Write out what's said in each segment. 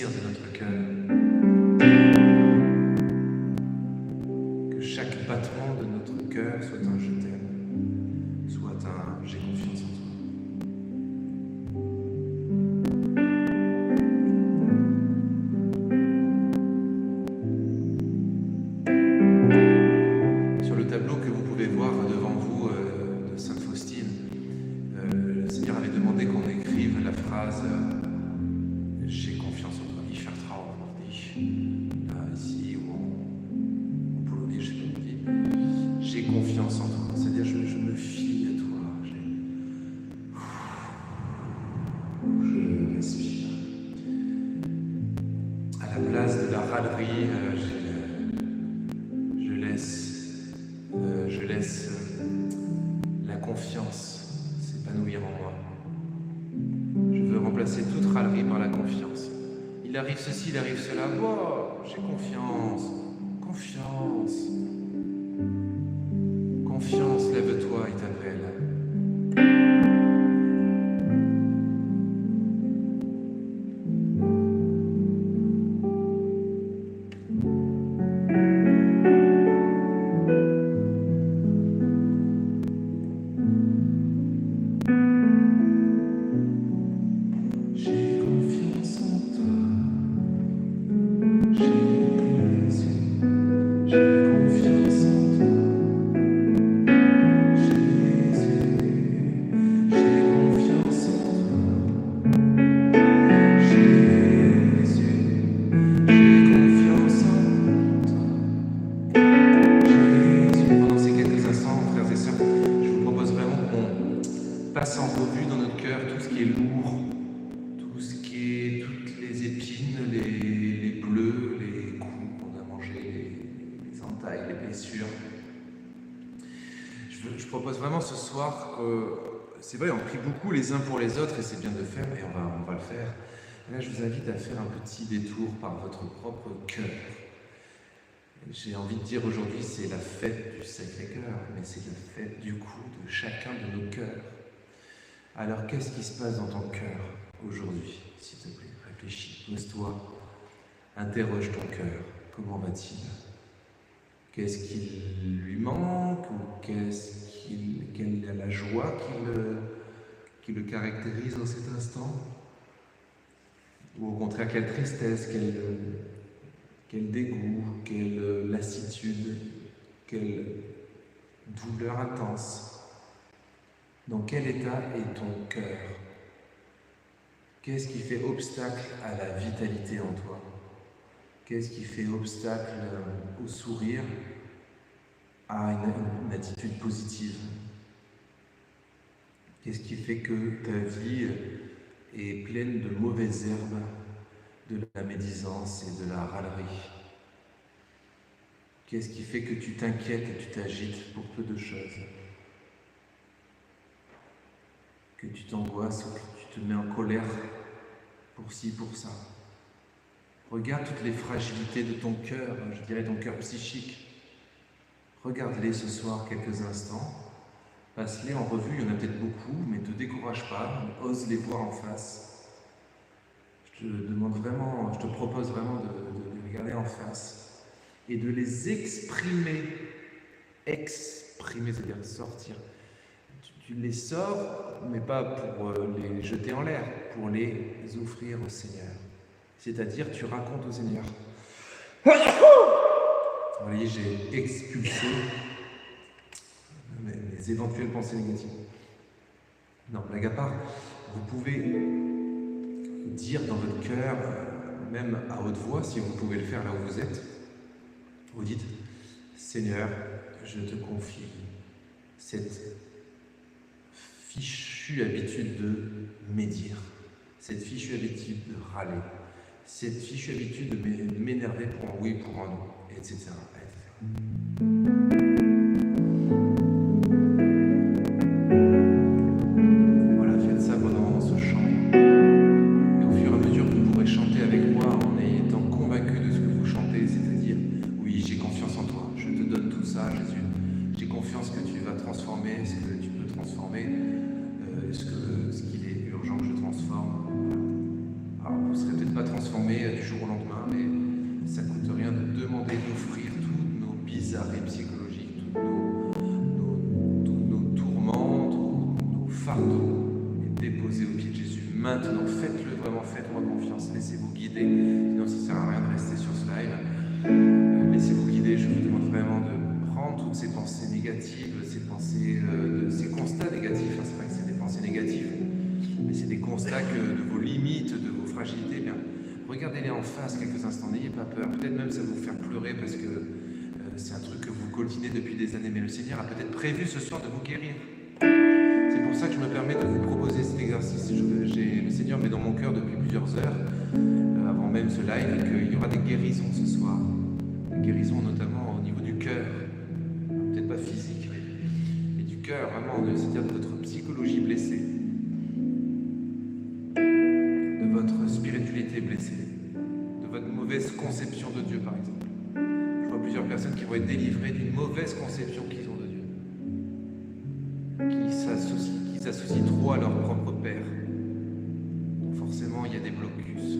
désir de notre cœur. Que chaque battement de notre cœur soit un je t'aime, soit un j'ai confiance en toi. Sur le tableau que vous pouvez voir devant vous de Sainte Faustine, le Seigneur avait demandé qu'on écrive la phrase j'ai confiance en toi, ich vertraue auf dich. Là, ici, ou en polonais, je sais pas comment on dit. J'ai confiance en toi, c'est-à-dire je me fie à toi. Je respire. À la place de la râlerie, je laisse la confiance s'épanouir en moi. Je veux remplacer toute râlerie par la confiance. Il arrive ceci, il arrive cela. Oh, j'ai confiance. Confiance. Confiance, lève-toi et t'appelle. Passe en revue dans notre cœur tout ce qui est lourd, tout ce qui est toutes les épines, les bleus, les coups qu'on a mangés, les entailles, les blessures. Je propose vraiment ce soir que, c'est vrai, on prie beaucoup les uns pour les autres et c'est bien de le faire et on va le faire. Et là, je vous invite à faire un petit détour par votre propre cœur. J'ai envie de dire aujourd'hui, c'est la fête du Sacré-Cœur, mais c'est la fête du coup de chacun de nos cœurs. Alors, qu'est-ce qui se passe dans ton cœur aujourd'hui, s'il te plaît? Réfléchis, pose-toi, interroge ton cœur. Comment va-t-il? Qu'est-ce qui lui manque? Ou quelle est la joie qui le caractérise dans cet instant? Ou au contraire, quelle tristesse, quel dégoût, quelle lassitude, quelle douleur intense? Dans quel état est ton cœur? Qu'est-ce qui fait obstacle à la vitalité en toi? Qu'est-ce qui fait obstacle au sourire, à une attitude positive? Qu'est-ce qui fait que ta vie est pleine de mauvaises herbes, de la médisance et de la râlerie? Qu'est-ce qui fait que tu t'inquiètes et tu t'agites pour peu de choses? Que tu t'angoisses ou que tu te mets en colère pour ci, pour ça. Regarde toutes les fragilités de ton cœur, je dirais ton cœur psychique. Regarde-les ce soir quelques instants. Passe-les en revue, il y en a peut-être beaucoup, mais ne te décourage pas, ose les voir en face. Je te propose vraiment de les regarder en face et de les exprimer. Exprimer, c'est-à-dire sortir. Tu les sors, mais pas pour les jeter en l'air, pour les offrir au Seigneur. C'est-à-dire, tu racontes au Seigneur. Vous voyez, j'ai expulsé mes éventuelles pensées négatives. Non, blague à part, vous pouvez dire dans votre cœur, même à haute voix, si vous pouvez le faire là où vous êtes, vous dites, Seigneur, je te confie cette fichue habitude de médire, cette fichue habitude de râler, cette fichue habitude de m'énerver pour un oui, pour un non, etc. Voilà, faites ça pendant ce chant. Et au fur et à mesure que vous pourrez chanter avec moi en étant convaincu de ce que vous chantez, c'est-à-dire, oui, j'ai confiance en toi, je te donne tout ça, Jésus. J'ai confiance que tu vas transformer ce que tu peux transformer. Ce qu'il est urgent que je transforme. Alors, vous ne serez peut-être pas transformé du jour au lendemain, mais ça coûte rien de demander d'offrir tous nos bizarreries psychologiques, tous nos tourments, tous nos fardeaux, et déposer au pied de Jésus. Maintenant, faites-le vraiment, faites-moi confiance, laissez-vous guider, sinon ça ne sert à rien de rester sur ce live. Laissez-vous guider, je vous demande vraiment de prendre toutes ces pensées négatives, ces pensées, ces constats négatifs, c'est pas que c'est des pensées négatives, mais c'est des constats de vos limites, de vos fragilités. Bien, regardez-les en face quelques instants, n'ayez pas peur, peut-être même ça va vous faire pleurer parce que c'est un truc que vous coltinez depuis des années, mais le Seigneur a peut-être prévu ce soir de vous guérir. C'est pour ça que je me permets de vous proposer cet exercice. Le Seigneur met dans mon cœur depuis plusieurs heures, avant même ce live, qu'il y aura des guérisons ce soir. Des guérisons notamment au niveau du cœur, peut-être pas physique, mais du cœur, vraiment, c'est-à-dire de votre psychologie blessée, de votre spiritualité blessée, de votre mauvaise conception de Dieu, par exemple. Je vois plusieurs personnes qui vont être délivrées d'une mauvaise conception qu'ils ont de Dieu, qui s'associent trop à leur propre père. Donc forcément, il y a des blocus.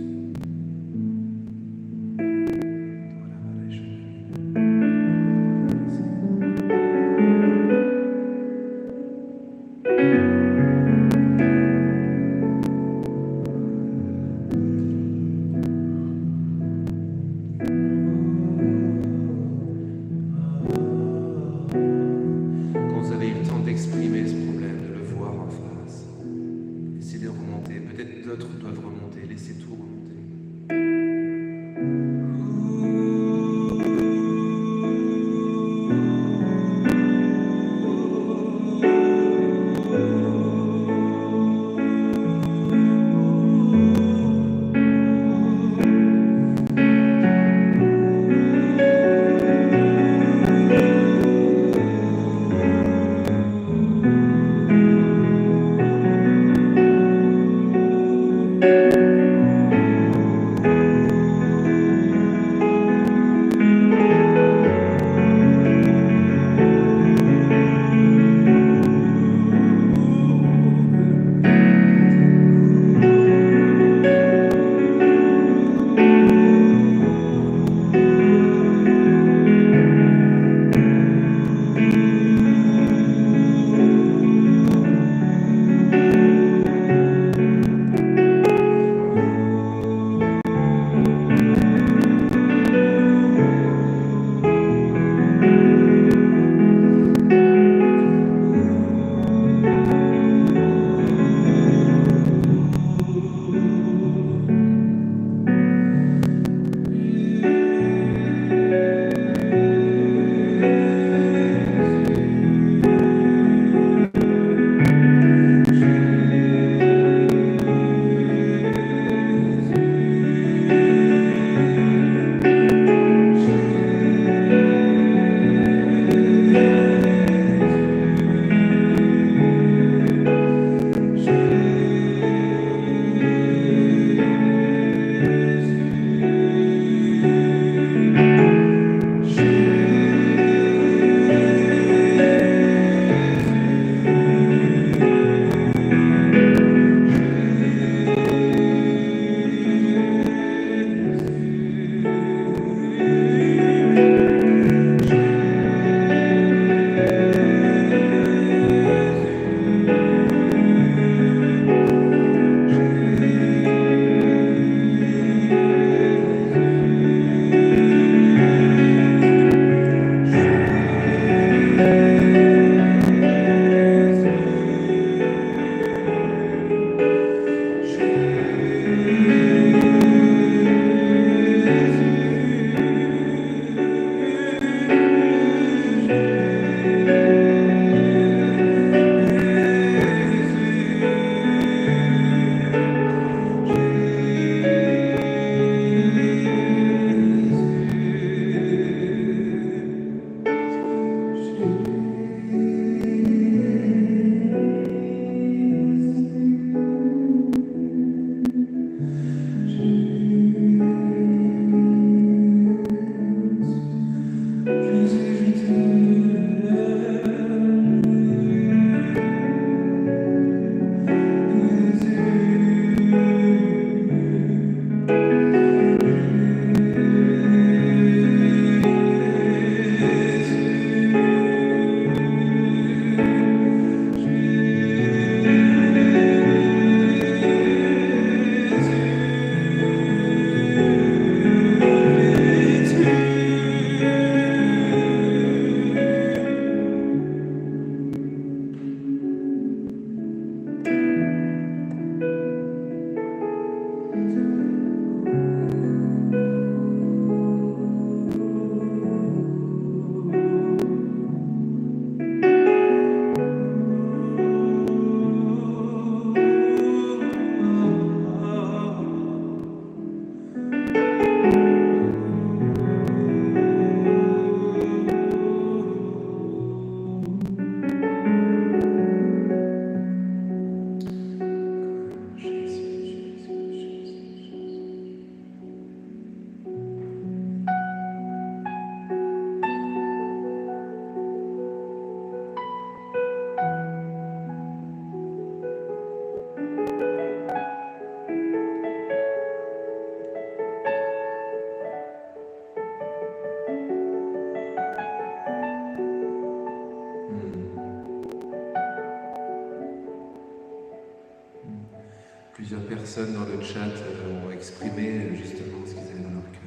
Plusieurs personnes dans le chat ont exprimé justement ce qu'ils avaient dans leur cœur.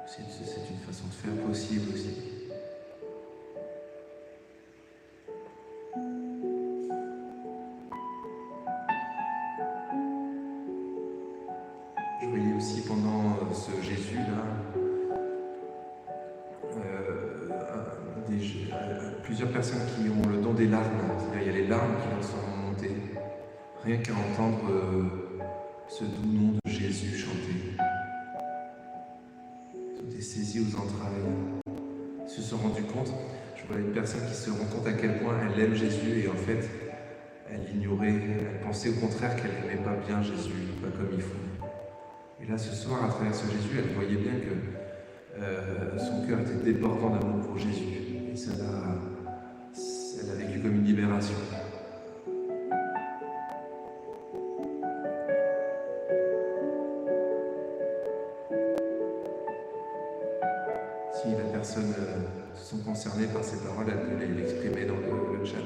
C'est une façon de faire possible aussi. Je voyais aussi pendant ce Jésus-là, plusieurs personnes qui ont le don des larmes. C'est-à-dire, il y a les larmes qui leur sont montées, rien qu'à entendre ce doux nom de Jésus chanter. Ils ont été saisis aux entrailles. Ils se sont rendus compte, je vois une personne qui se rend compte à quel point elle aime Jésus et en fait, elle ignorait, elle pensait au contraire qu'elle n'aimait pas bien Jésus, pas comme il faut. Et là, ce soir, à travers ce Jésus, elle voyait bien que son cœur était débordant d'amour pour Jésus. Et ça elle a vécu comme une libération. Si la personne se sont concernées par ces paroles, elle peut l'exprimer dans le chat.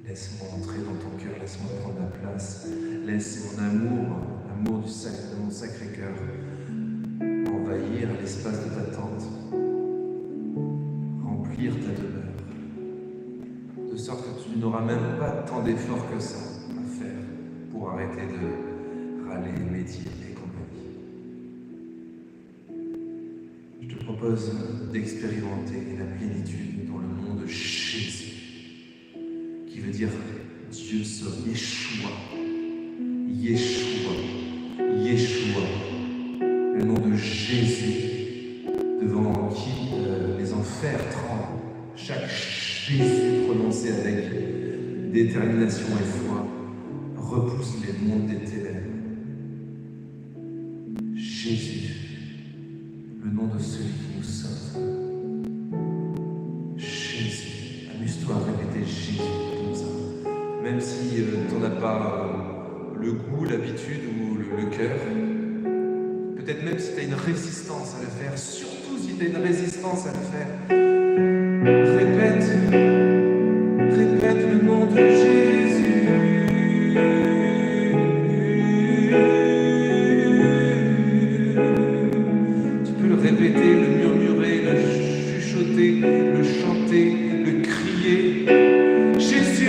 Laisse-moi entrer dans ton cœur, laisse-moi prendre la place. Laisse mon amour, l'amour de mon sacré cœur, envahir l'espace de ta tente, remplir ta demeure, de sorte que tu n'auras même pas tant d'efforts que ça à faire pour arrêter de râler, méditer et compagnie. Je te propose d'expérimenter la plénitude dans le nom de Jésus, qui veut dire Dieu sauve, Yeshua, Yeshua, Yeshua, le nom de Jésus, devant qui les enfers tremblent. Chaque Jésus prononcé prononcer avec détermination et foi, repousse les mondes des ténèbres. Jésus, le nom de celui qui nous sauve. Jésus, amuse-toi à répéter Jésus comme ça. Même si tu n'en as pas le goût, l'habitude ou le cœur. Peut-être même si tu as une résistance à le faire, surtout si tu as une résistance à le faire. Répète le nom de Jésus. Tu peux le répéter, le murmurer, le chuchoter, le chanter, le crier. Jésus.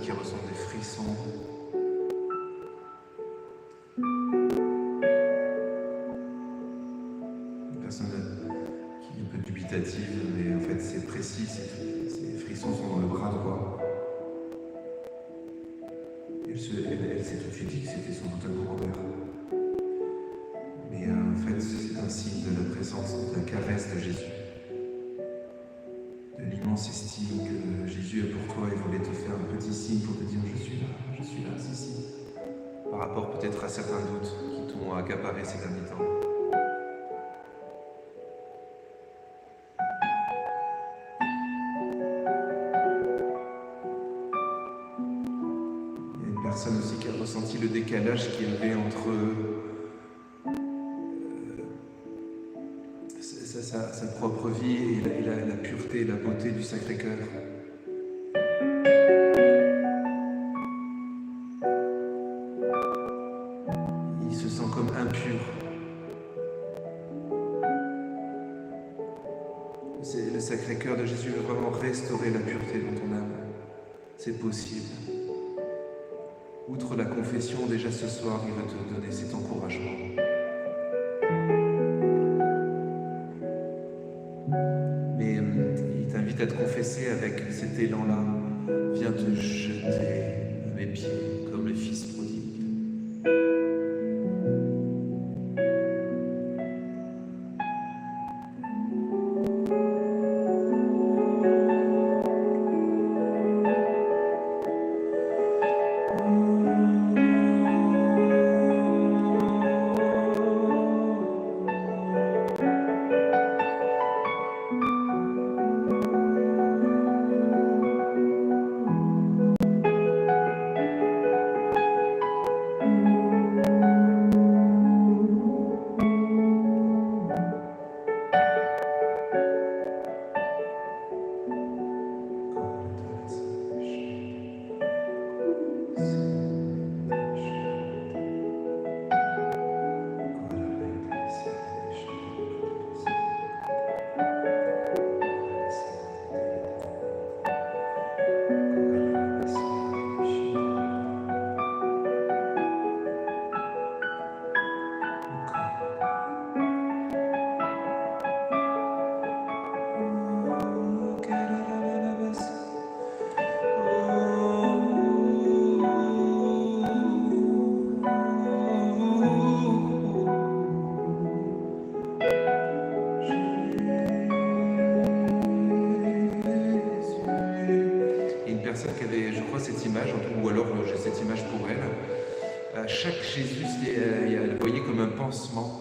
Qui ressent des frissons. Une personne qui est un peu dubitative, mais en fait c'est précis, ces frissons sont dans le bras droit. Elle s'est tout de suite dit que c'était son doute un grand-père. Mais en fait c'est un signe de la présence, de la caresse de Jésus. De l'immense estime que Jésus a pour toi, il voulait te faire un petit signe pour te dire je suis là, c'est ici. Par rapport peut-être à certains doutes qui t'ont accaparé ces derniers temps. Il y a une personne aussi qui a ressenti le décalage qu'il y avait entre sa propre vie et la pureté et la beauté du Sacré-Cœur. Il se sent comme impur. Le Sacré-Cœur de Jésus veut vraiment restaurer la pureté dans ton âme. C'est possible. Outre la confession, déjà ce soir, il va te donner cet encouragement. Mais il t'invite à te confesser avec cet élan-là. Viens te jeter à mes pieds comme le Fils prodigue. cette image, ou alors j'ai cette image pour elle. Chaque Jésus, elle voyait comme un pansement.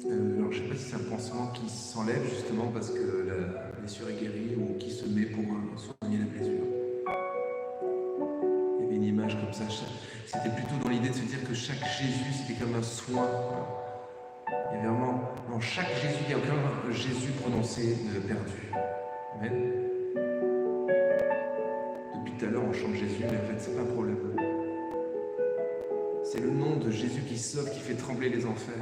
Alors, je ne sais pas si c'est un pansement qui s'enlève justement parce que la blessure est guérie ou qui se met pour soigner la blessure. Il y avait une image comme ça. C'était plutôt dans l'idée de se dire que chaque Jésus, c'était comme un soin. Il y avait vraiment, dans chaque Jésus, il n'y a aucun Jésus prononcé de perdu. Amen. Depuis tout à l'heure, on chante Jésus, mais en fait, c'est pas un problème. C'est le nom de Jésus qui sauve, qui fait trembler les enfers.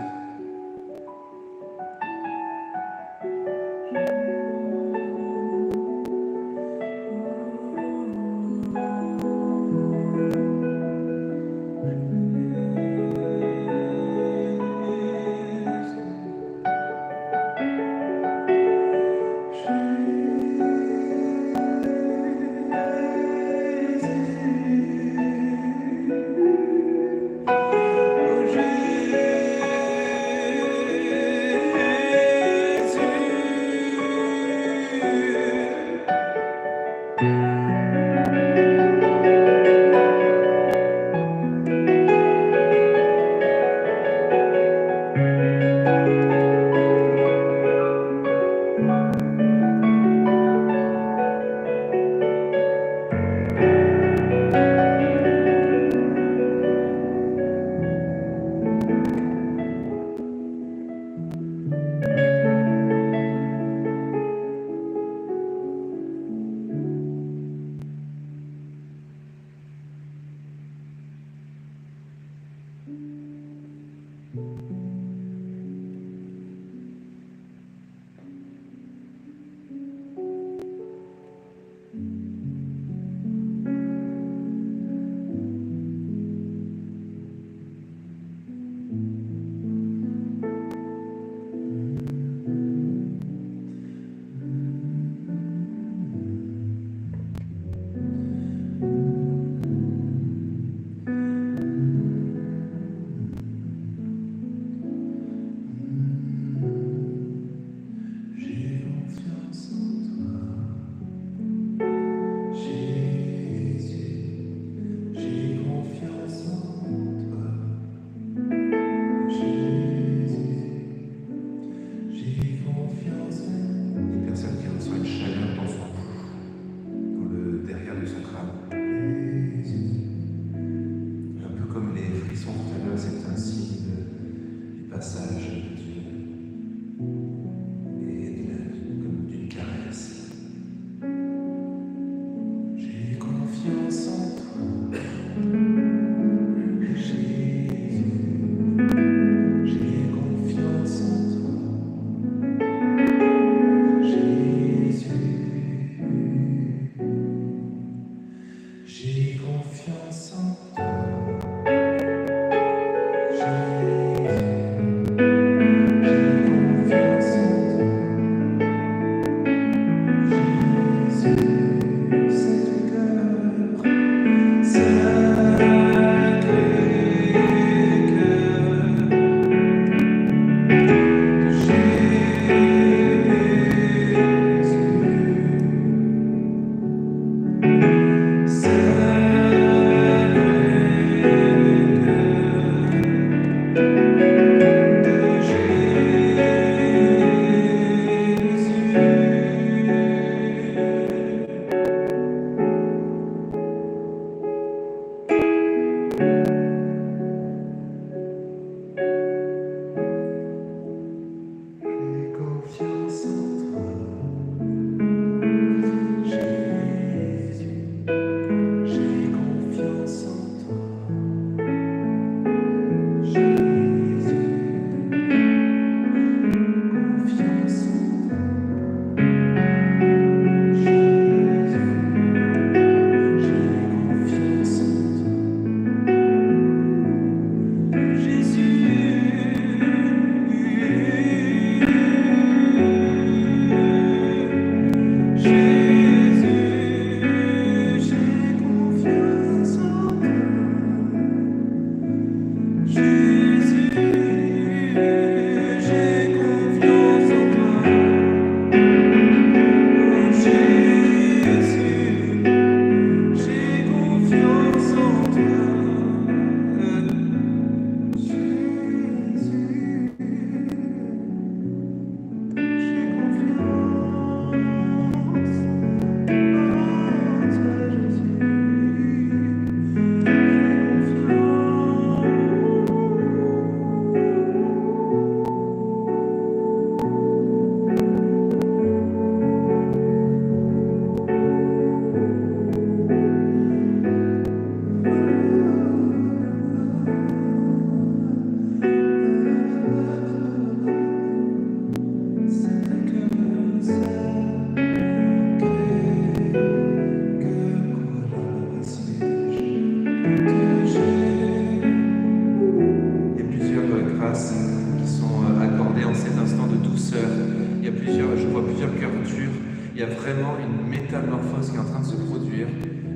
il y a vraiment une métamorphose qui est en train de se produire.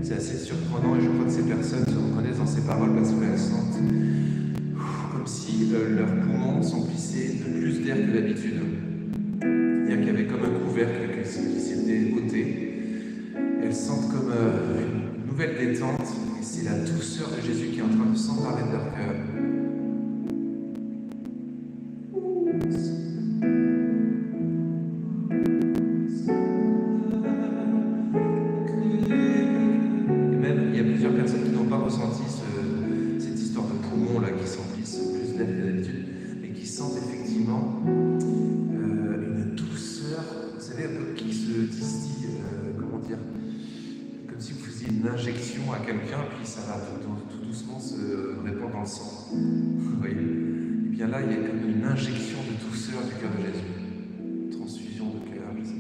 C'est assez surprenant et je crois que ces personnes se reconnaissent dans ces paroles parce qu'elles sentent comme si leurs poumons s'emplissaient de plus d'air que d'habitude. C'est-à-dire qu'il y avait comme un couvercle qui s'était ôté. Elles sentent comme une nouvelle détente et c'est la douceur de Jésus qui est en train de s'emparer de leur cœur. Et même, il y a plusieurs personnes qui n'ont pas ressenti cette histoire de poumons là qui s'emplissent plus d'air que d'habitude, mais qui sentent effectivement une douceur, vous savez, un peu qui se distille, comment dire, comme si vous faisiez une injection à quelqu'un, puis ça va tout doucement se répandre dans le sang. Vous voyez? Et bien là, il y a comme une injection de douceur du cœur de Jésus. Transfusion de cœur, je sais pas.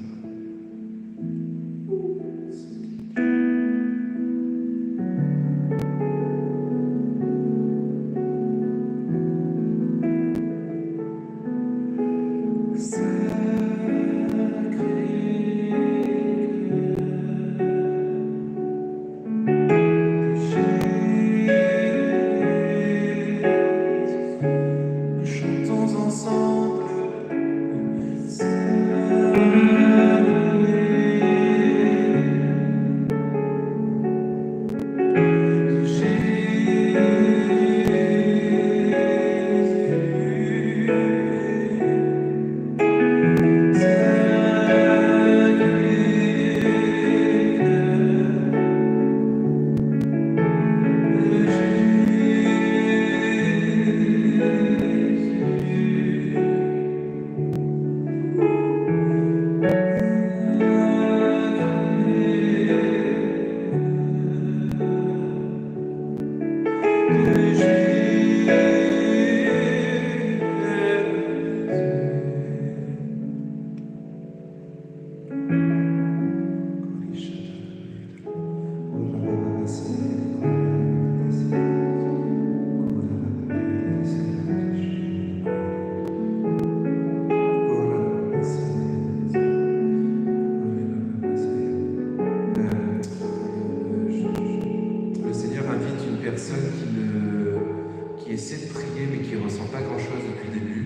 Qui essaie de prier mais qui ne ressent pas grand chose depuis le début.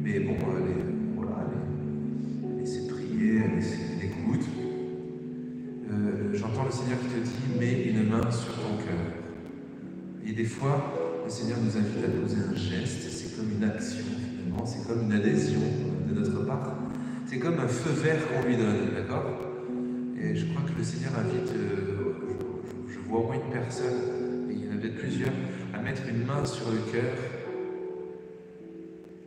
Mais bon, elle essaie de prier, elle écoute. J'entends le Seigneur qui te dit, mets une main sur ton cœur. Et des fois, le Seigneur nous invite à poser un geste, c'est comme une action finalement, c'est comme une adhésion de notre part. C'est comme un feu vert qu'on lui donne, d'accord? Et je crois que le Seigneur invite, je vois au moins une personne, et il y en a peut-être plusieurs, à mettre une main sur le cœur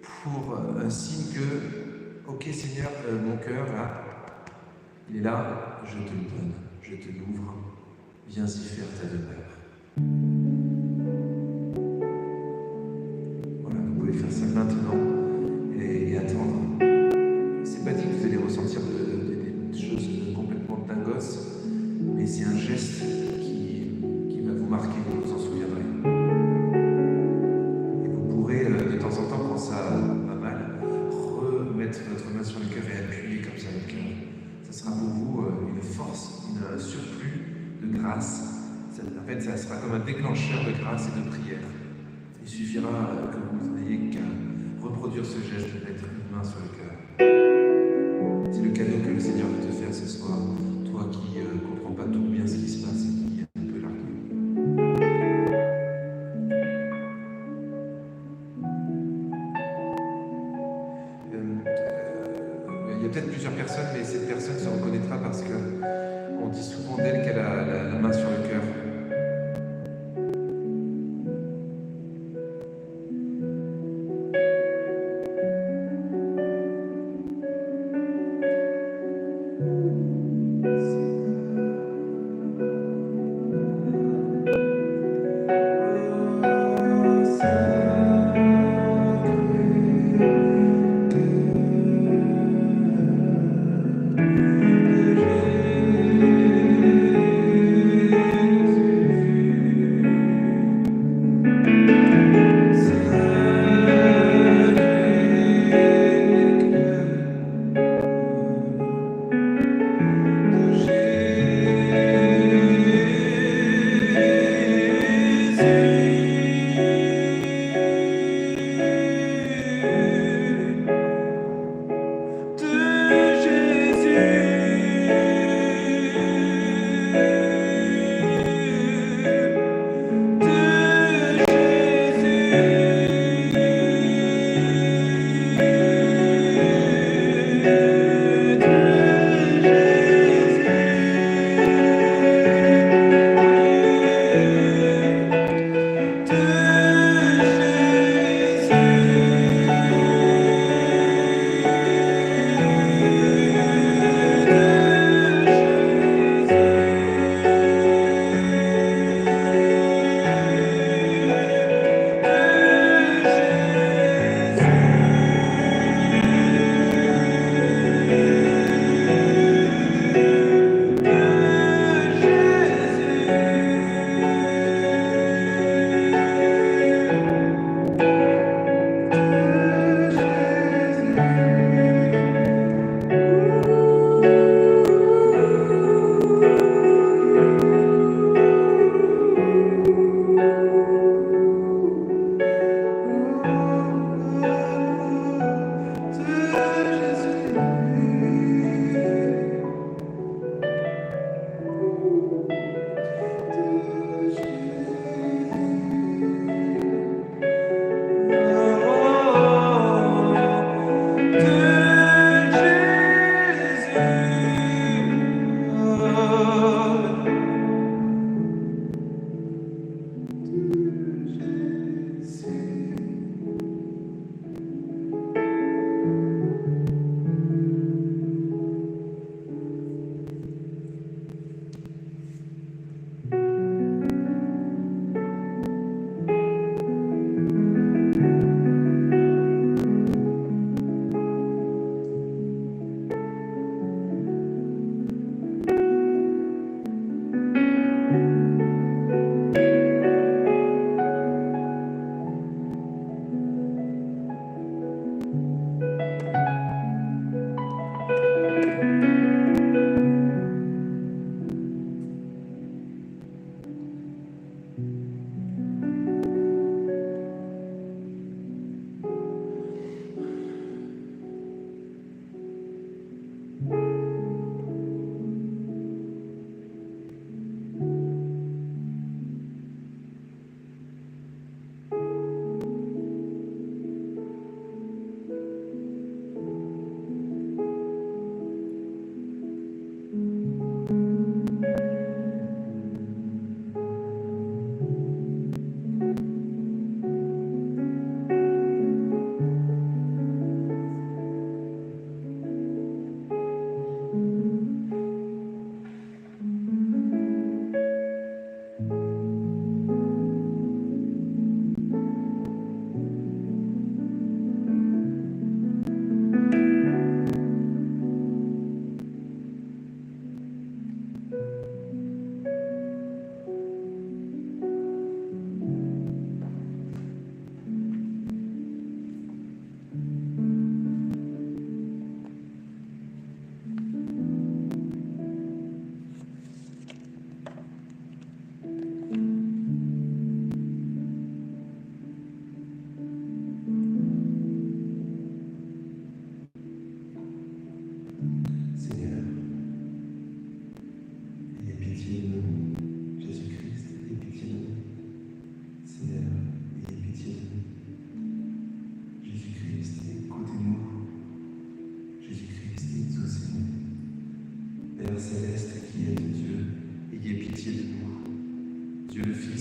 pour un signe que, ok Seigneur, mon cœur, là, il est là, je te le donne, je te l'ouvre, viens y faire ta demeure. Voilà, vous pouvez faire ça maintenant et attendre. C'est pas dit que vous allez ressentir des choses complètement dingos, mais c'est un geste qui va vous marquer, vous vous en souviendrez. Et vous pourrez, de temps en temps, quand ça va mal, remettre votre main sur le cœur et appuyer comme ça le cœur. Ça sera pour vous une force, un surplus de grâce. En fait, ça sera comme un déclencheur de grâce et de prière. Il suffira que vous n'ayez qu'à reproduire ce geste de mettre une main sur le cœur. C'est le cadeau que le Seigneur veut te faire ce soir, toi qui ne comprends pas tout bien ce qui se passe et qui est un peu largué. Il y a peut-être plusieurs personnes, mais cette personne se reconnaîtra parce qu'on dit souvent d'elle qu'elle a la main sur le cœur.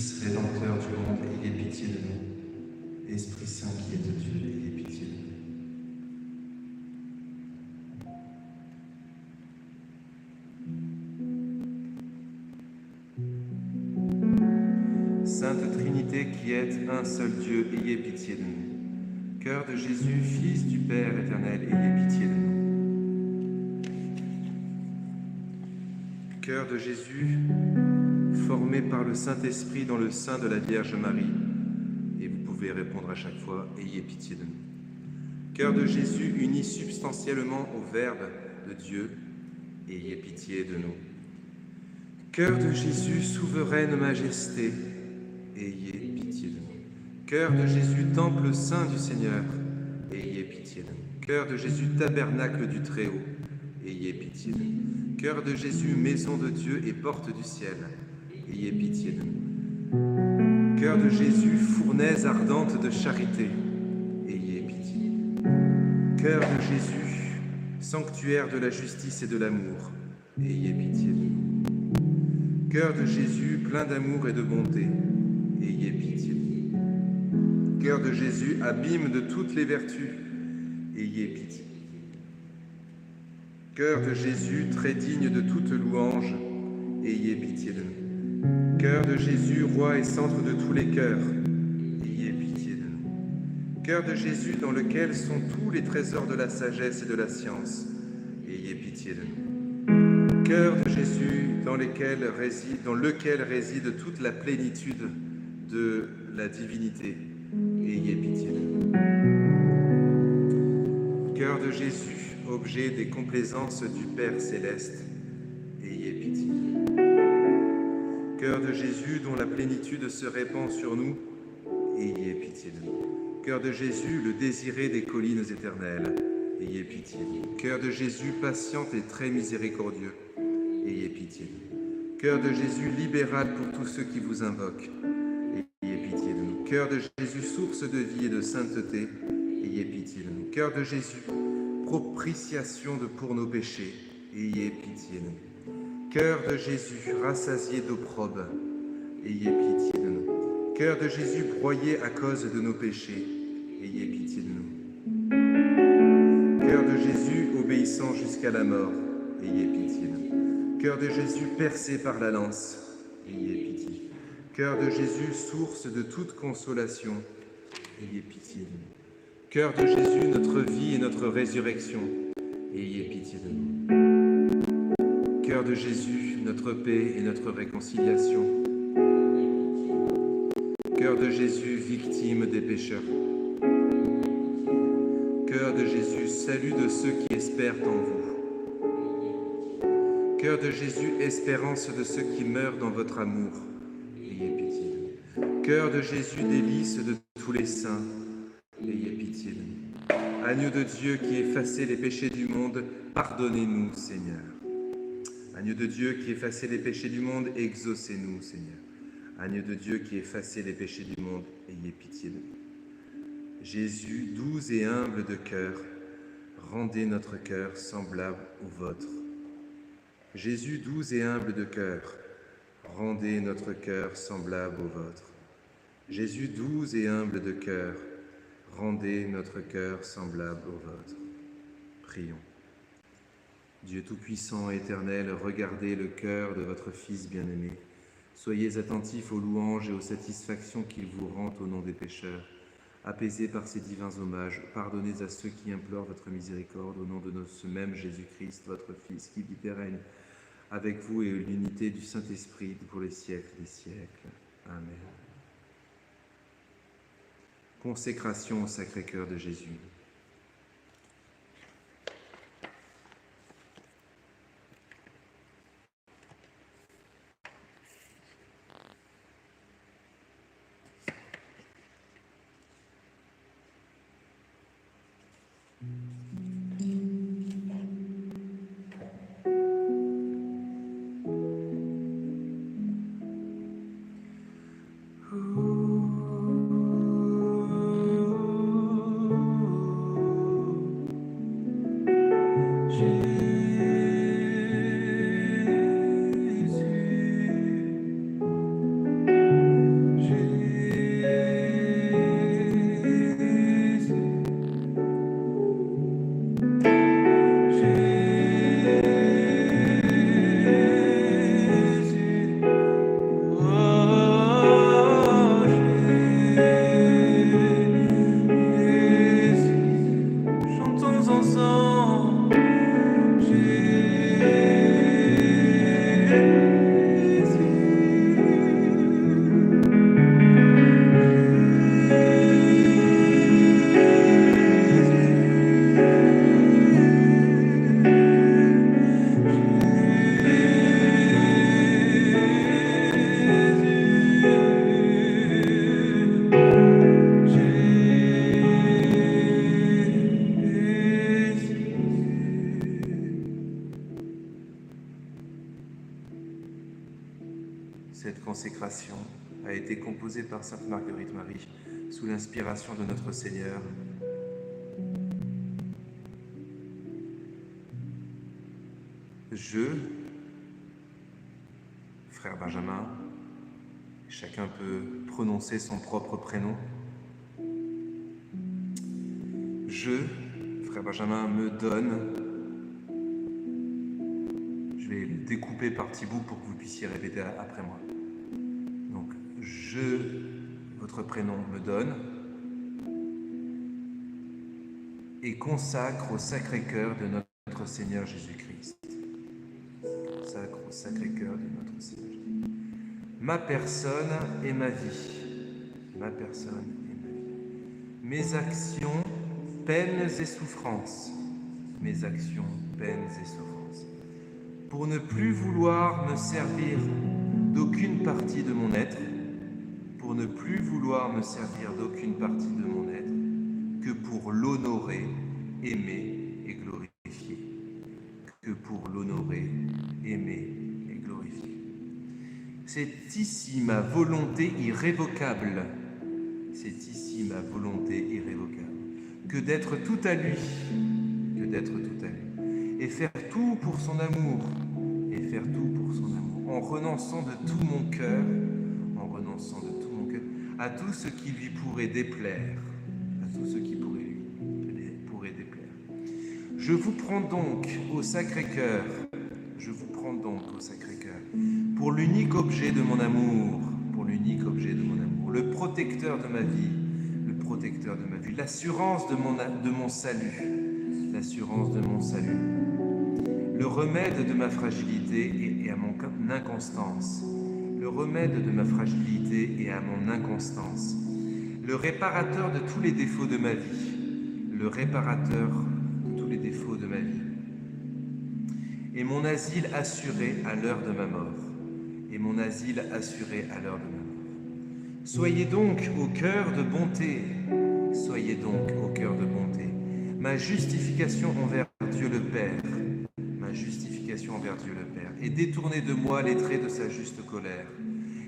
Fils rédempteur du monde, ayez pitié de nous. Esprit Saint qui est de Dieu, ayez pitié de nous. Sainte Trinité qui êtes un seul Dieu, ayez pitié de nous. Cœur de Jésus, Fils du Père éternel, ayez pitié de nous. Cœur de Jésus, formé par le Saint-Esprit dans le sein de la Vierge Marie, et vous pouvez répondre à chaque fois, ayez pitié de nous. Cœur de Jésus, uni substantiellement au Verbe de Dieu, ayez pitié de nous. Cœur de Jésus, souveraine majesté, ayez pitié de nous. Cœur de Jésus, temple saint du Seigneur, ayez pitié de nous. Cœur de Jésus, tabernacle du Très-Haut, ayez pitié de nous. Cœur de Jésus, maison de Dieu et porte du ciel, ayez pitié de nous. Cœur de Jésus, fournaise ardente de charité, ayez pitié. Cœur de Jésus, sanctuaire de la justice et de l'amour, ayez pitié de nous. Cœur de Jésus, plein d'amour et de bonté, ayez pitié de nous. Cœur de Jésus, abîme de toutes les vertus, ayez pitié. Cœur de Jésus, très digne de toute louange, ayez pitié de nous. Cœur de Jésus, roi et centre de tous les cœurs, ayez pitié de nous. Cœur de Jésus, dans lequel sont tous les trésors de la sagesse et de la science, ayez pitié de nous. Cœur de Jésus, dans lequel réside toute la plénitude de la divinité, ayez pitié de nous. Cœur de Jésus, objet des complaisances du Père céleste, ayez pitié. Cœur de Jésus, dont la plénitude se répand sur nous, ayez pitié de nous. Cœur de Jésus, le désiré des collines éternelles, ayez pitié de nous. Cœur de Jésus, patient et très miséricordieux, ayez pitié de nous. Cœur de Jésus, libéral pour tous ceux qui vous invoquent, ayez pitié de nous. Cœur de Jésus, source de vie et de sainteté, ayez pitié de nous. Cœur de Jésus, propitiation pour nos péchés, ayez pitié de nous. Cœur de Jésus, rassasié d'opprobre, ayez pitié de nous. Cœur de Jésus, broyé à cause de nos péchés, ayez pitié de nous. Cœur de Jésus, obéissant jusqu'à la mort, ayez pitié de nous. Cœur de Jésus, percé par la lance, ayez pitié. Cœur de Jésus, source de toute consolation, ayez pitié de nous. Cœur de Jésus, notre vie et notre résurrection, ayez pitié de nous. Cœur de Jésus, notre paix et notre réconciliation. Cœur de Jésus, victime des pécheurs. Cœur de Jésus, salut de ceux qui espèrent en vous. Cœur de Jésus, espérance de ceux qui meurent dans votre amour, ayez pitié de nous. Cœur de Jésus, délice de tous les saints, ayez pitié de nous. Agneau de Dieu qui effacez les péchés du monde, pardonnez-nous, Seigneur. Agneau de Dieu qui effacez les péchés du monde, exaucez-nous, Seigneur. Agneau de Dieu qui effacez les péchés du monde, ayez pitié de nous. Jésus, doux et humble de cœur, rendez notre cœur semblable au vôtre. Jésus, doux et humble de cœur, rendez notre cœur semblable au vôtre. Jésus, doux et humble de cœur, rendez notre cœur semblable au vôtre. Prions. Dieu Tout-Puissant et Éternel, regardez le cœur de votre Fils bien-aimé. Soyez attentifs aux louanges et aux satisfactions qu'il vous rend au nom des pécheurs. Apaisés par ces divins hommages, pardonnez à ceux qui implorent votre miséricorde au nom de ce même Jésus-Christ, votre Fils, qui vit et règne avec vous et l'unité du Saint-Esprit pour les siècles des siècles. Amen. Consécration au Sacré-Cœur de Jésus. Cette consécration a été composée par Sainte Marguerite Marie sous l'inspiration de notre Seigneur. Je, frère Benjamin, chacun peut prononcer son propre prénom. Je, frère Benjamin, me donne. Je vais le découper par petits bouts pour que vous puissiez répéter après moi. Donc, je, votre prénom, me donne et consacre au Sacré-Cœur de notre Seigneur Jésus-Christ. Consacre au Sacré-Cœur de notre Seigneur Jésus-Christ. Ma personne et ma vie. Ma personne et ma vie. Mes actions, peines et souffrances. Mes actions, peines et souffrances. Pour ne plus vouloir me servir d'aucune partie de mon être, pour ne plus vouloir me servir d'aucune partie de mon être, que pour l'honorer, aimer et glorifier. Que pour l'honorer, aimer et glorifier. C'est ici ma volonté irrévocable. C'est ici ma volonté irrévocable. Que d'être tout à lui. Que d'être tout à lui. Et faire tout pour son amour. Et faire tout pour son amour. En renonçant de tout mon cœur. En renonçant de tout mon cœur. À tout ce qui lui pourrait déplaire. À tout ce qui pourrait déplaire. Je vous prends donc au Sacré-Cœur. Je vous prends donc au Sacré-Cœur. Pour l'unique objet de mon amour. Pour l'unique objet de mon amour. Le protecteur de ma vie. Le protecteur de ma vie. L'assurance de mon salut. L'assurance de mon salut. Le remède de ma fragilité et à mon inconstance. Le remède de ma fragilité et à mon inconstance. Le réparateur de tous les défauts de ma vie. Le réparateur de tous les défauts de ma vie. Et mon asile assuré à l'heure de ma mort. Et mon asile assuré à l'heure de ma mort. Soyez donc au cœur de bonté. Soyez donc au cœur de bonté. Ma justification envers Dieu le Père. Ma justification envers Dieu le Père. Et détournez de moi les traits de sa juste colère.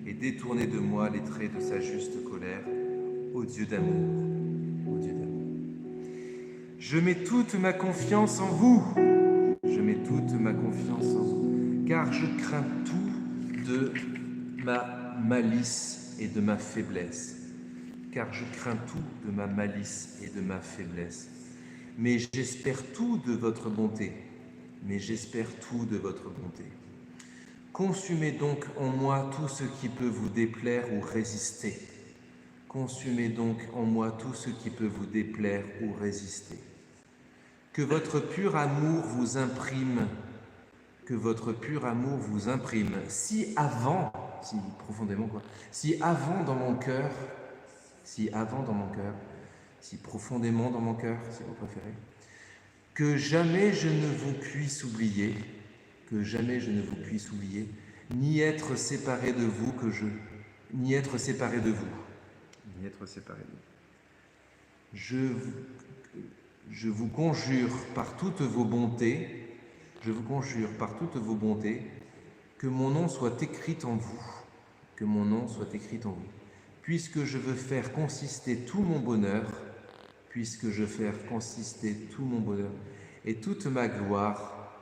Et détournez de moi les traits de sa juste colère. Ô Dieu d'amour. Ô Dieu d'amour. Je mets toute ma confiance en vous. Je mets toute ma confiance en vous. Car je crains tout de ma malice et de ma faiblesse. Car je crains tout de ma malice et de ma faiblesse. Mais j'espère tout de votre bonté. Mais j'espère tout de votre bonté. Consumez donc en moi tout ce qui peut vous déplaire ou résister. Consumez donc en moi tout ce qui peut vous déplaire ou résister. Que votre pur amour vous imprime, si avant dans mon cœur, si profondément dans mon cœur, si vous préférez, que jamais je ne vous puisse oublier, ni être séparé de vous, Je vous conjure par toutes vos bontés, que mon nom soit écrit en vous, puisque je veux faire consister tout mon bonheur, et toute ma gloire,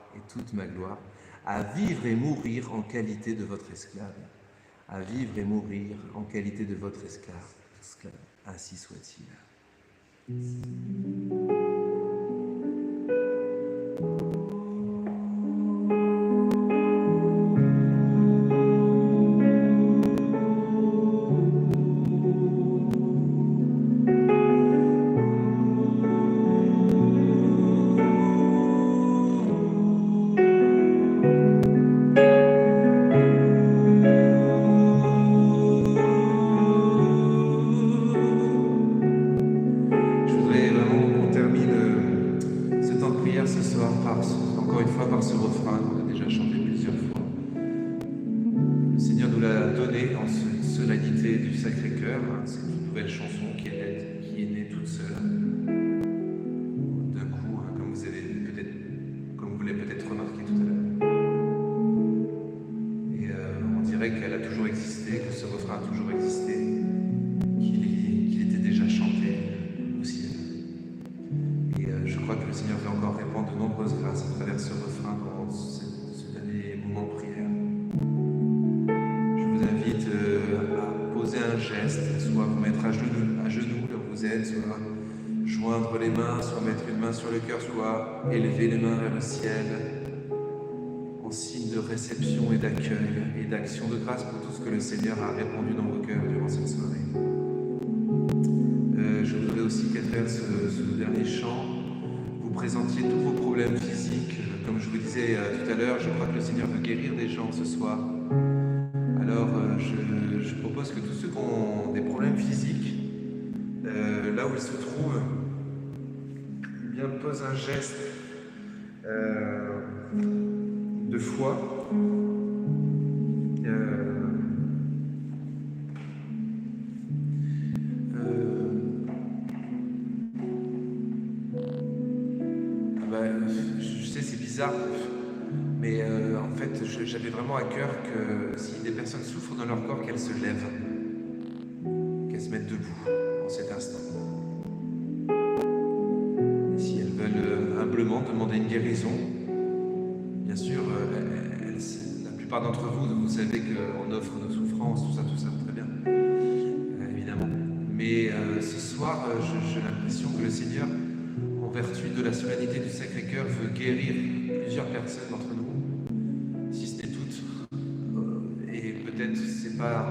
à vivre et mourir en qualité de votre esclave, ainsi soit-il. Qu'elle a toujours existé a toujours existé, qu'il était déjà chanté au ciel. Et je crois que le Seigneur veut encore répandre de nombreuses grâces à travers ce refrain dans ce dernier moment de prière. Je vous invite à poser un geste, soit vous mettre à genoux là où vous êtes, soit joindre les mains, soit mettre une main sur le cœur, soit élever les mains vers le ciel, en signe de réception et d'accueil et d'action de grâce pour tout ce que le Seigneur a répandu dans vos cœurs durant cette soirée. Je voudrais aussi qu'à travers ce dernier chant, vous présentiez tous vos problèmes physiques. Comme je vous disais tout à l'heure, je crois que le Seigneur veut guérir des gens ce soir. Alors je propose que tous ceux qui ont des problèmes physiques, là où ils se trouvent, eh bien posent un geste de foi. Je sais, c'est bizarre, mais en fait, j'avais vraiment à cœur que si des personnes souffrent dans leur corps, qu'elles se lèvent, qu'elles se mettent debout en cet instant. Et si elles veulent humblement demander une guérison, bien sûr, la plupart d'entre vous, vous savez qu'on offre nos souffrances, tout ça, très bien, évidemment. Mais ce soir, j'ai l'impression que le Seigneur, en vertu de la solennité du Sacré-Cœur, veut guérir plusieurs personnes d'entre nous, si ce n'est toutes. Et peut-être c'est pas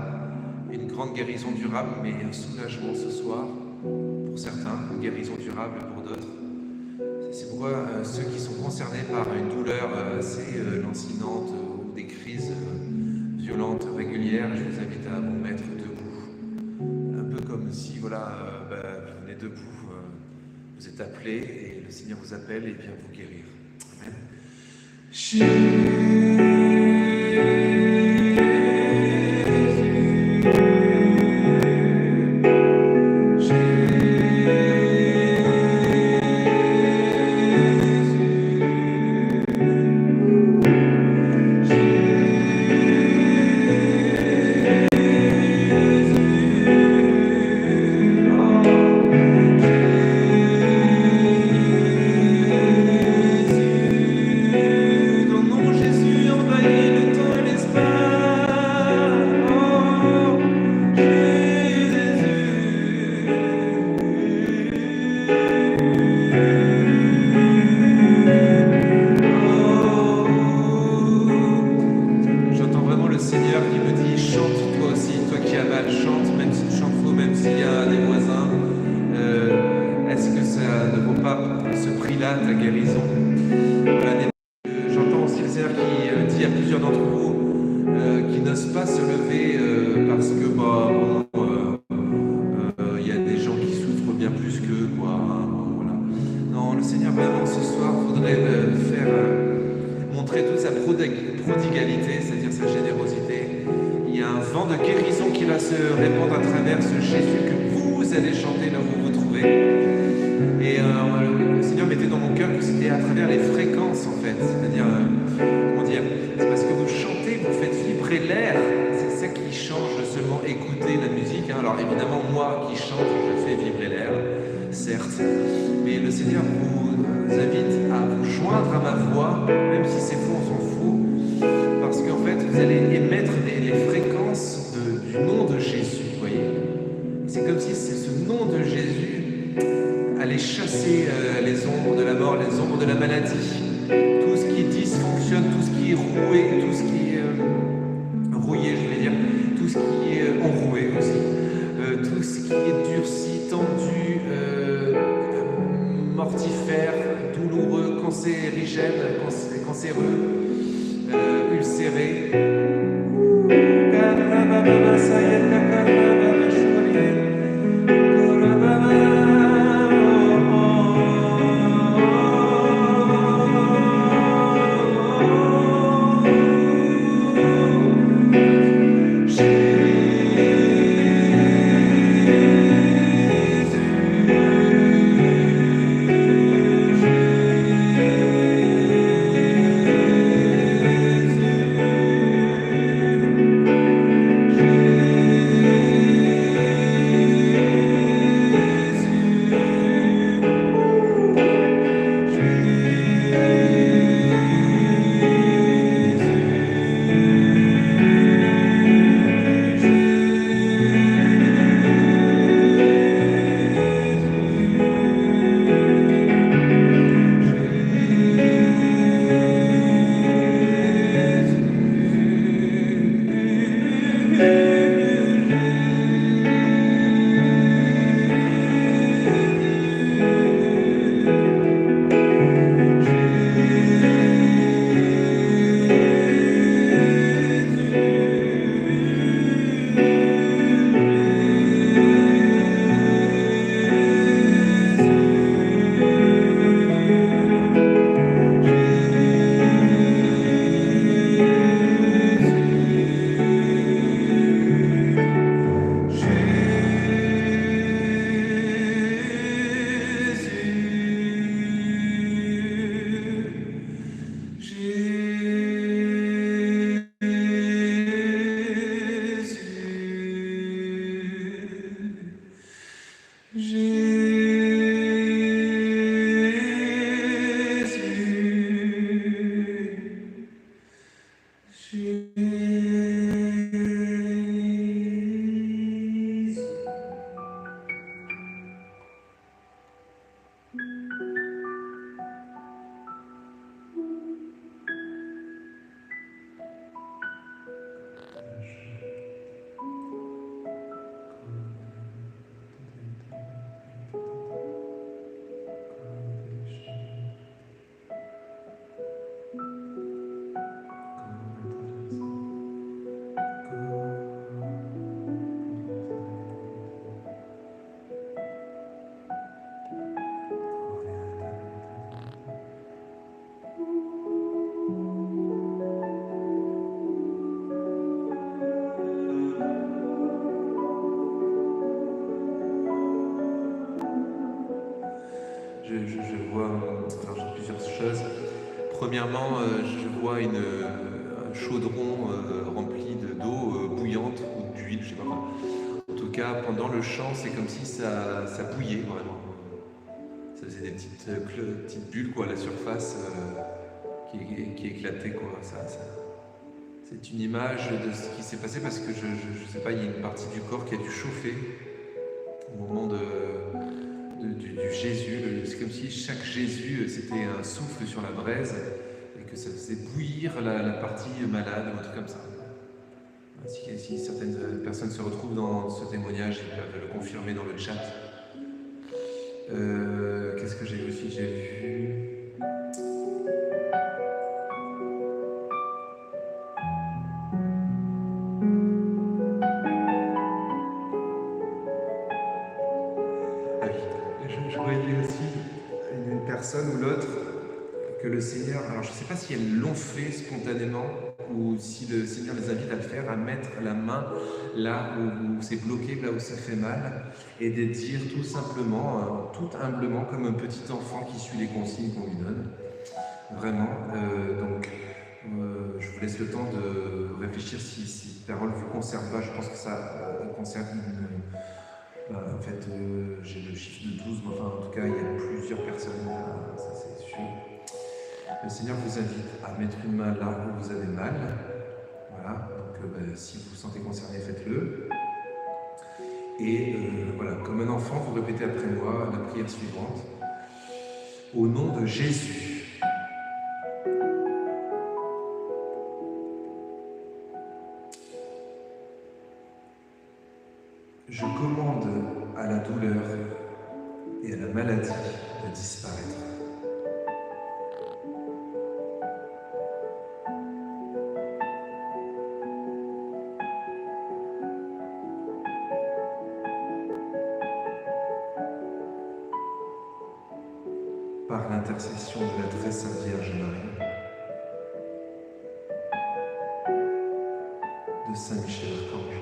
une grande guérison durable, mais un soulagement ce soir pour certains, une guérison durable pour d'autres. C'est pourquoi ceux qui sont concernés par une douleur assez lancinante ou des crises violentes, régulières, je vous invite à vous mettre debout. Un peu comme si, voilà, vous venez debout. Vous êtes appelé et le Seigneur vous appelle et vient vous guérir. Amen. Premièrement, je vois un chaudron rempli d'eau bouillante ou d'huile, je sais pas quoi. En tout cas, pendant le chant, c'est comme si ça bouillait vraiment. Ça faisait des petites bulles quoi, à la surface qui éclataient. Quoi. C'est une image de ce qui s'est passé parce que je sais pas, il y a une partie du corps qui a dû chauffer au moment du Jésus. C'est comme si chaque Jésus, c'était un souffle sur la braise et que ça faisait bouillir la partie malade ou un truc comme ça. Si certaines personnes se retrouvent dans ce témoignage, ils peuvent le confirmer dans le chat. Qu'est-ce que j'ai vu aussi? J'ai vu... Ah oui, je voyais aussi une personne ou l'autre que le Seigneur... Alors je ne sais pas si elles l'ont fait spontanément ou si le Seigneur les invite à le faire, à mettre la main là où c'est bloqué, là où ça fait mal, et de dire tout simplement, tout humblement, comme un petit enfant qui suit les consignes qu'on lui donne. Vraiment. Je vous laisse le temps de réfléchir si cette parole ne vous concerne pas. Je pense que ça concerne en fait, j'ai le chiffre de 12, mais enfin, en tout cas, il y a plusieurs personnes, ça c'est sûr. Le Seigneur vous invite à mettre une main là où vous avez mal. Voilà, donc si vous vous sentez concerné, faites-le. Et voilà, comme un enfant, vous répétez après moi la prière suivante. Au nom de Jésus. Je commande à la douleur et à la maladie de disparaître. Par l'intercession de la très sainte Vierge Marie, de Saint Michel Archange,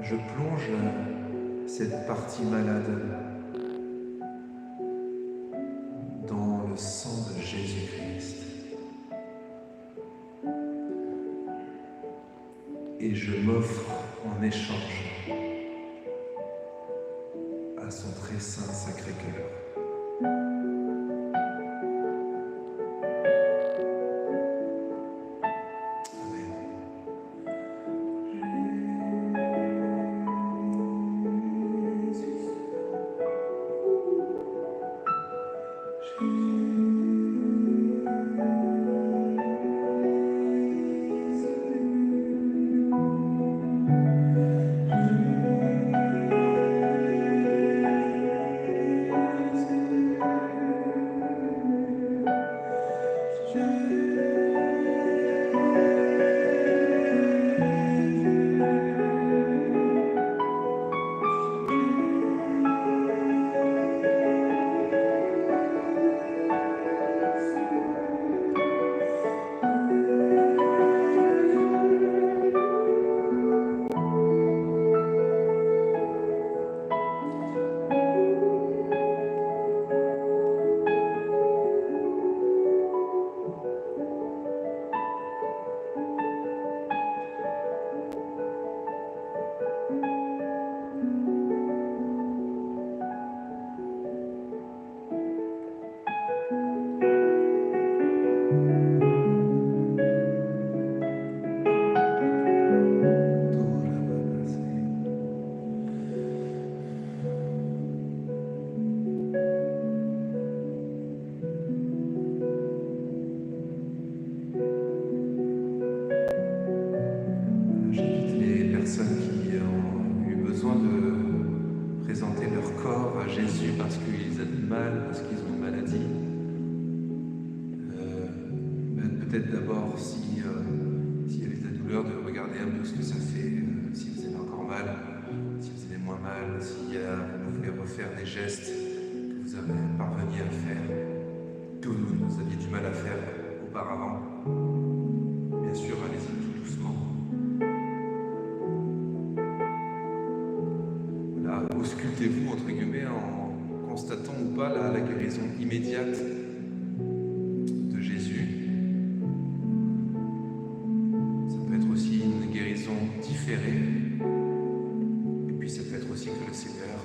je plonge cette partie malade dans le sang de Jésus-Christ et je m'offre en échange à son très saint Sacré-Cœur. Jésus parce qu'ils ont du mal, parce qu'ils ont une maladie. Peut-être d'abord, s'il y avait de la douleur, de regarder un peu ce que ça fait, si vous avez encore mal, si vous avez moins mal, si vous pouvez refaire des gestes que vous avez parvenu à faire, que vous aviez du mal à faire auparavant. Bien sûr, allez-y tout doucement. Voilà, auscultez-vous, entre guillemets, en constatant attend ou pas la guérison immédiate de Jésus. Ça peut être aussi une guérison différée. Et puis ça peut être aussi que le Seigneur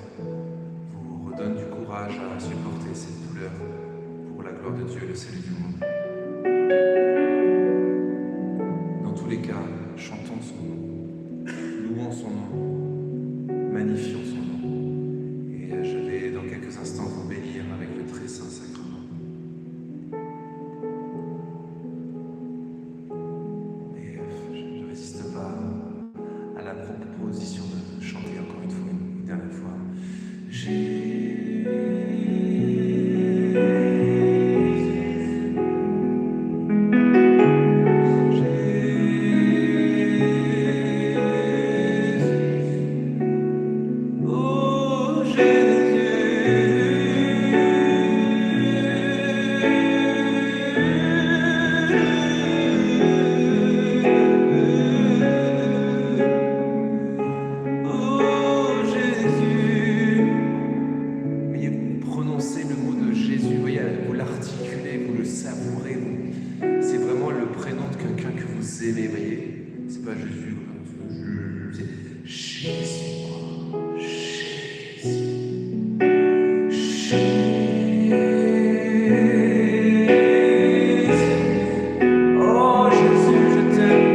vous redonne du courage à supporter cette douleur pour la gloire de Dieu et le salut du monde. Dans tous les cas, chantons son nom, louons son nom, magnifions son nom. Et je vais dans quelques instants vous bénir avec le très saint sacrement. Et je ne résiste pas à la proposition de chanter encore une fois, une dernière fois. Aimez, voyez, c'est pas Jésus, c'est Jésus, oh Jésus, je t'aime.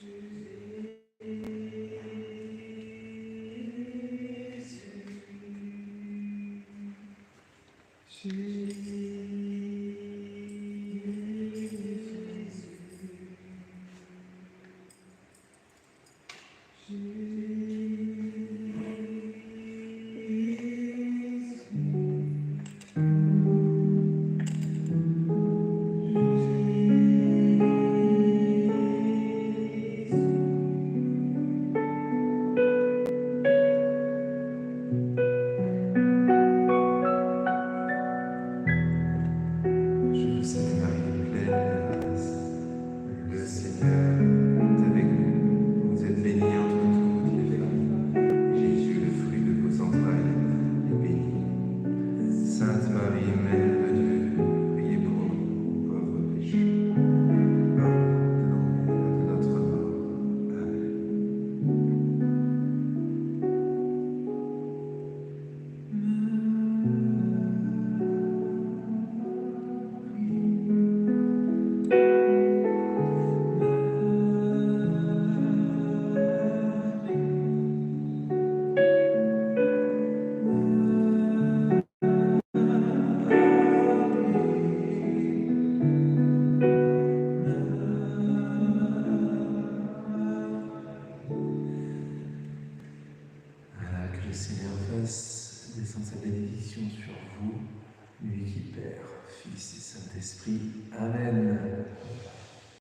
Je vous salue Marie, pleine de grâce. Le Seigneur est avec vous. Vous êtes bénie entre toutes les femmes. Jésus, le fruit de vos entrailles, est béni. Sainte Marie, Mère de Dieu, priez pour nous, pauvres pécheurs, maintenant et à notre mort. Amen. Voilà, que le Seigneur fasse descendre sa bénédiction sur vous, lui qui Père, Fils et Saint-Esprit. Amen.